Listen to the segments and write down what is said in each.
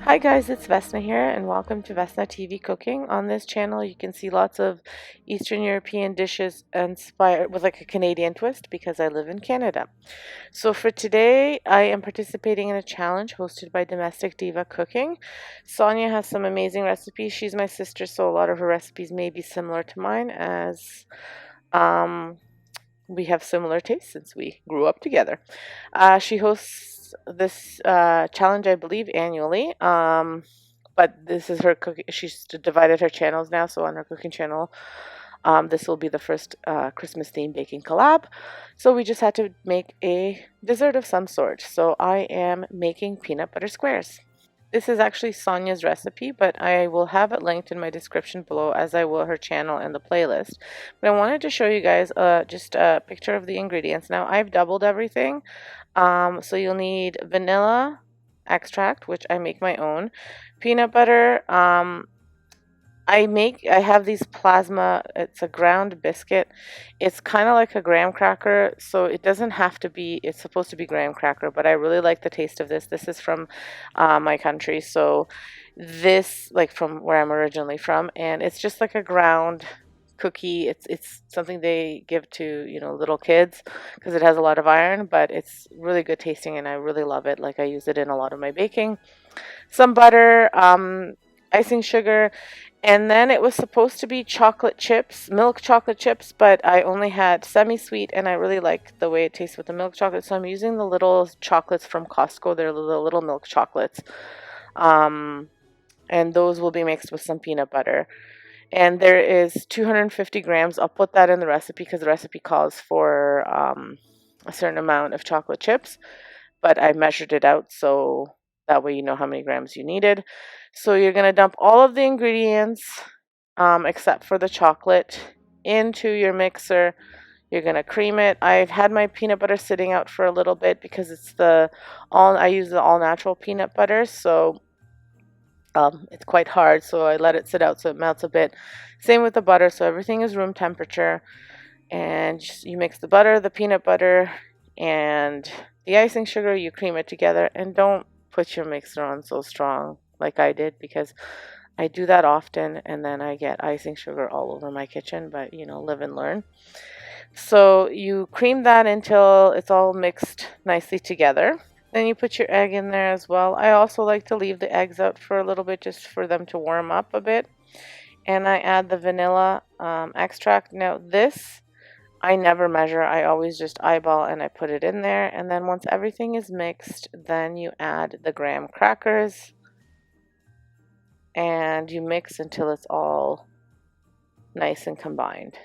Hi guys, it's Vesna here and welcome to Vesna TV Cooking. On this channel you can see lots of Eastern European dishes inspired with like a Canadian twist because I live in Canada. So for today I am participating in a challenge hosted by Domestic Diva Cooking. Sonia has some amazing recipes. She's my sister, so a lot of her recipes may be similar to mine as we have similar tastes since we grew up together. She hosts this challenge, I believe, annually. But this is her cooking. She's divided her channels now. So on her cooking channel, this will be the first Christmas themed baking collab. So we just had to make a dessert of some sort. So I am making peanut butter squares. This is actually Sonia's recipe, but I will have it linked in my description below, as I will her channel and the playlist. But I wanted to show you guys just a picture of the ingredients. Now, I've doubled everything. So you'll need vanilla extract, which I make my own, peanut butter, I have these Plazma, it's a ground biscuit. It's kind of like a graham cracker, so it doesn't have to be, it's supposed to be graham cracker, but I really like the taste of this. This is from my country, so this, like from where I'm originally from, and it's just like a ground cookie. It's something they give to, little kids because it has a lot of iron, but it's really good tasting and I really love it. Like I use it in a lot of my baking. Some butter, icing sugar, and then it was supposed to be chocolate chips, milk chocolate chips, but I only had semi-sweet and I really like the way it tastes with the milk chocolate, so I'm using the little chocolates from Costco. They're the little milk chocolates. And those will be mixed with some peanut butter. And there is 250 grams. I'll put that in the recipe because the recipe calls for a certain amount of chocolate chips, but I measured it out so that way you know how many grams you needed. So you're going to dump all of the ingredients, except for the chocolate, into your mixer. You're going to cream it. I've had my peanut butter sitting out for a little bit because I use the all natural peanut butter, so it's quite hard, so I let it sit out so it melts a bit. Same with the butter, so everything is room temperature. And you mix the butter, the peanut butter, and the icing sugar. You cream it together, and don't put your mixer on so strong like I did because I do that often and then I get icing sugar all over my kitchen, but live and learn. So you cream that until it's all mixed nicely together. Then you put your egg in there as well. I also like to leave the eggs out for a little bit just for them to warm up a bit. And I add the vanilla extract. Now this, I never measure. I always just eyeball and I put it in there. And then once everything is mixed, then you add the graham crackers. And you mix until it's all nice and combined.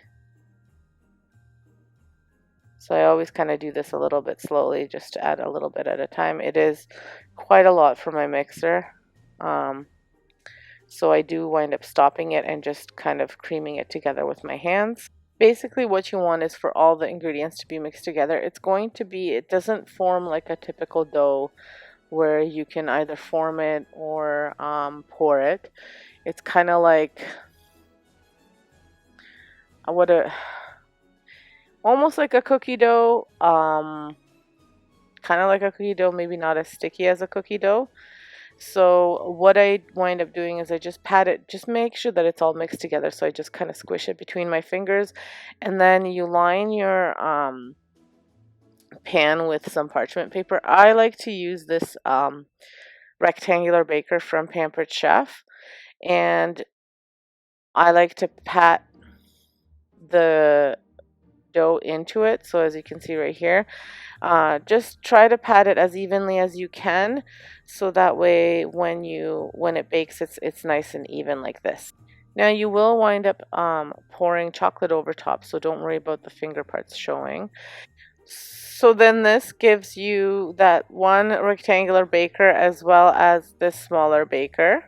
So I always kind of do this a little bit slowly just to add a little bit at a time. It is quite a lot for my mixer. So I do wind up stopping it and just kind of creaming it together with my hands. Basically what you want is for all the ingredients to be mixed together. It doesn't form like a typical dough where you can either form it or pour it. It's kind of like almost like a cookie dough, kind of like a cookie dough, maybe not as sticky as a cookie dough. So what I wind up doing is I just pat it, just make sure that it's all mixed together. So I just kind of squish it between my fingers, and then you line your pan with some parchment paper. I like to use this rectangular baker from Pampered Chef, and I like to pat the dough into it. So as you can see right here, just try to pat it as evenly as you can, so that way when it bakes, it's nice and even like this. Now you will wind up pouring chocolate over top, so don't worry about the finger parts showing. So then this gives you that one rectangular baker as well as this smaller baker.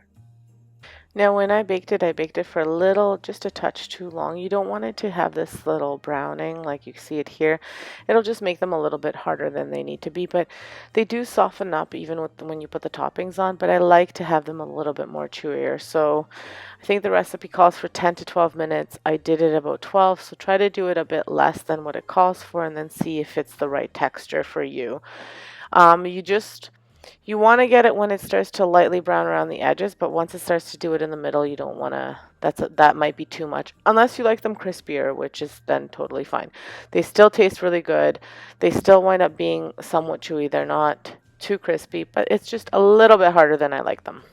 Now when I baked it for a little, just a touch too long. You don't want it to have this little browning like you see it here. It'll just make them a little bit harder than they need to be, but they do soften up even when you put the toppings on, but I like to have them a little bit more chewier. So I think the recipe calls for 10 to 12 minutes. I did it about 12, so try to do it a bit less than what it calls for and then see if it's the right texture for you. You just You want to get it when it starts to lightly brown around the edges, but once it starts to do it in the middle, you don't want to. That might be too much, unless you like them crispier, which is then totally fine. They still taste really good. They still wind up being somewhat chewy. They're not too crispy, but it's just a little bit harder than I like them.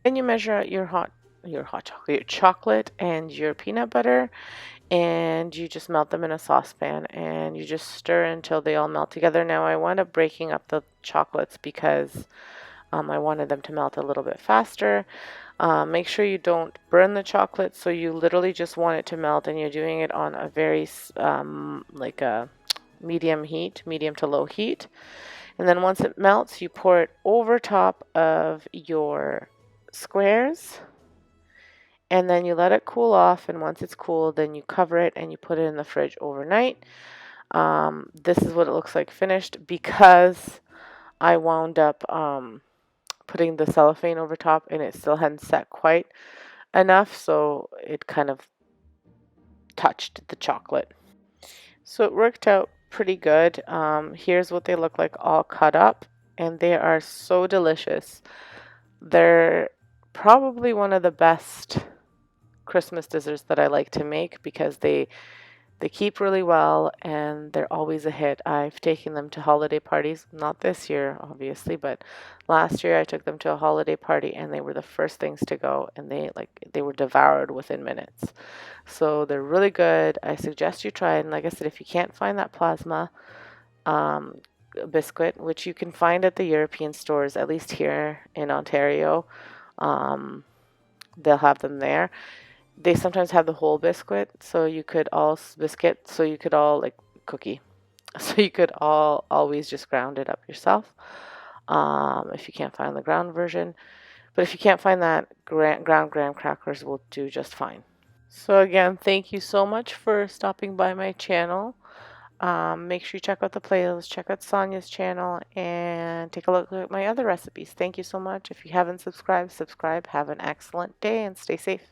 Then you measure out your hot chocolate, your chocolate and your peanut butter, and you just melt them in a saucepan and you just stir until they all melt together. Now I wound up breaking up the chocolates because I wanted them to melt a little bit faster. Make sure you don't burn the chocolate, so you literally just want it to melt, and you're doing it on a very like a medium heat, medium to low heat. And then once it melts, you pour it over top of your squares, and then you let it cool off. And once it's cool, then you cover it and you put it in the fridge overnight. This is what it looks like finished because I wound up putting the cellophane over top and it still hadn't set quite enough, so it kind of touched the chocolate. So it worked out pretty good. Here's what they look like all cut up, and they are so delicious. They're probably one of the best Christmas desserts that I like to make because they keep really well and they're always a hit. I've taken them to holiday parties, not this year, obviously, but last year I took them to a holiday party and they were the first things to go, and they were devoured within minutes. So they're really good. I suggest you try it. And like I said, if you can't find that plasma um, biscuit, which you can find at the European stores, at least here in Ontario, um, they'll have them there. They sometimes have the whole biscuit, so you could all biscuit, so you could all like cookie, so you could all always just ground it up yourself. If you can't find the ground version, but if you can't find that, ground graham crackers will do just fine. So again, thank you so much for stopping by my channel. Make sure you check out the playlist, check out Sonia's channel, and take a look at my other recipes. Thank you so much. If you haven't subscribed, subscribe. Have an excellent day and stay safe.